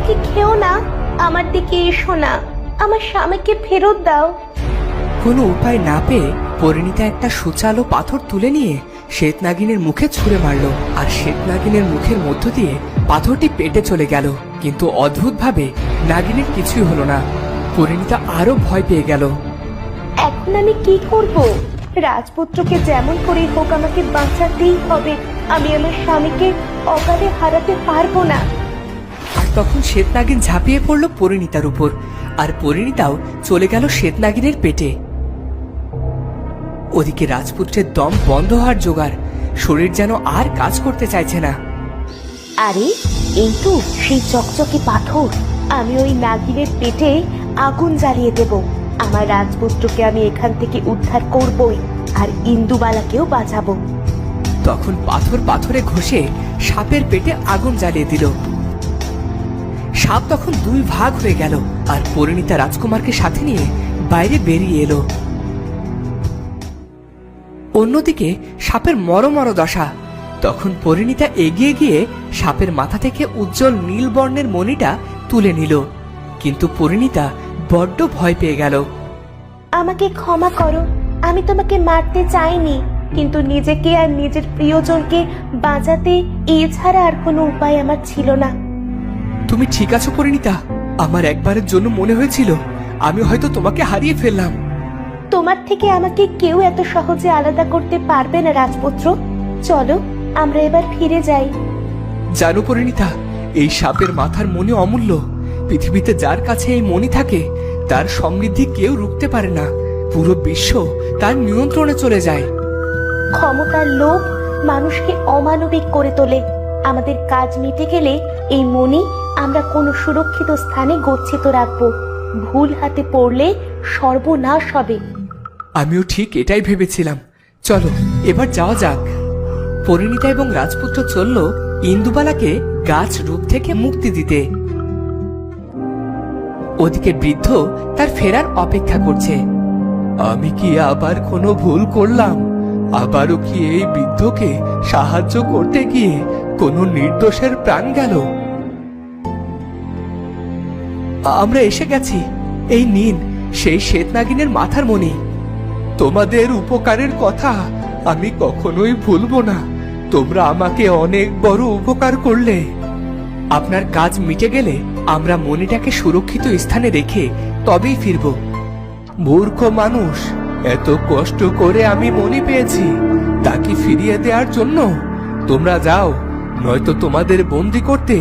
আমাকে খেও না, আমার দিকে এসো না, আমার স্বামীকে ফেরত দাও। কোনো উপায় না পেয়ে পরিণীতা একটা সুচালো পাথর তুলে নিয়ে শ্বেতনাগিনের মুখে ছুঁড়ে মারল, আর শ্বেতনাগিনের মুখের মধ্য দিয়ে পাথরটি পেটে চলে গেল। কিন্তু অদ্ভুতভাবে নাগিনের কিছুই হলো না। পরিণীতা আরো ভয় পেয়ে গেল। এখন আমি কি করব? রাজপুত্রকে যেমন করে হোক আমাকে বাঁচাতেই হবে। আমি আমার স্বামীকে অকালে হারাতে পারবো না। আর তখন শ্বেতনাগিন ঝাঁপিয়ে পড়ল পরিণীতার উপর, আর পরিণীতাও চলে গেল শ্বেতনাগিনের পেটে। ওদিকে রাজপুত্রের দম বন্ধ হওয়ার জোগাড়, শরীর যেন আর কাজ করতে চাইছে না। আরে এই তো সেই চকচকে পাথর। আমি ওই নাগিনের পেটে আগুন জ্বালিয়ে দেব। আমার রাজপুত্রকে আমি এখান থেকে উদ্ধার করবই, আর ইন্দুবালাকেও বাঁচাবো। তখন পাথর পাথরে ঘষে সাপের পেটে আগুন জ্বালিয়ে দিল। সাপ তখন দুই ভাগ হয়ে গেল, আর পরিণীতা রাজকুমারকে সাথে নিয়ে বাইরে বেরিয়ে এলো। অন্যদিকে সাপের মরমর দশা। তখন পরিণীতা এগিয়ে গিয়ে সাপের মাথা থেকে উজ্জ্বল নীল বর্ণের মণিটা তুলে নিল। কিন্তু পরিণীতা বড্ড ভয় পেয়ে গেল। আমাকে ক্ষমা করো, আমি তোমাকে মারতে চাইনি, কিন্তু নিজেকে আর নিজের প্রিয়জনকে বাঁচাতে এছাড়া আর কোনো উপায় আমার ছিল না। তুমি ঠিক আছো পরিণীতা? আমার একবারের জন্য মনে হয়েছিল আমি হয়তো তোমাকে হারিয়ে ফেললাম। তোমার থেকে আমাকে কেউ এত সহজে আলাদা করতে পারবে না রাজপুত্র। চলো আমরা এবার ফিরে যাই। জানো পরিণীতা, এই সাপের মাথার মণি অমূল্য। পৃথিবীতে যার কাছে এই মণি থাকে তার সমৃদ্ধি কেউ রুখতে পারে না। পুরো বিশ্ব তার নিয়ন্ত্রণে চলে যায়। ক্ষমতার লোভ মানুষকে অমানবিক করে তোলে। আমাদের কাজ মিটে গেলে এই মণি আমরা কোনো সুরক্ষিত স্থানে গচ্ছিত রাখবো। ভুল হাতে পড়লে সর্বনাশ হবে। আমিও ঠিক এটাই ভেবেছিলাম। চলো এবার যাওয়া যাক। পরিণীতা এবং রাজপুত্র চলল ইন্দুবালাকে গাছ রূপ থেকে মুক্তি দিতে। ওদিকে বৃদ্ধ তার ফেরার অপেক্ষা করছে। আমি কি আবার কোনো ভুল করলাম? আবারও কি এই বৃদ্ধকে সাহায্য করতে গিয়ে কোনো নির্দোষের প্রাণ গেল? আমরা এসে গেছি। এই নিন সেই শ্বেতনাগিনের মাথার মণি। তোমাদের উপকারের কথা আমি কখনোই ভুলবো না। তোমরা আমাকে অনেক বড় উপকার করলে। আপনার কাজ মিটে গেলে আমরা মণিটাকে সুরক্ষিত স্থানে রেখে তবেই ফিরব। মূর্খ মানুষ, এত কষ্ট করে আমি মণি পেয়েছি, তাকে ফিরিয়ে দেওয়ার জন্য? তোমরা যাও, নয়তো তোমাদের বন্দি করতে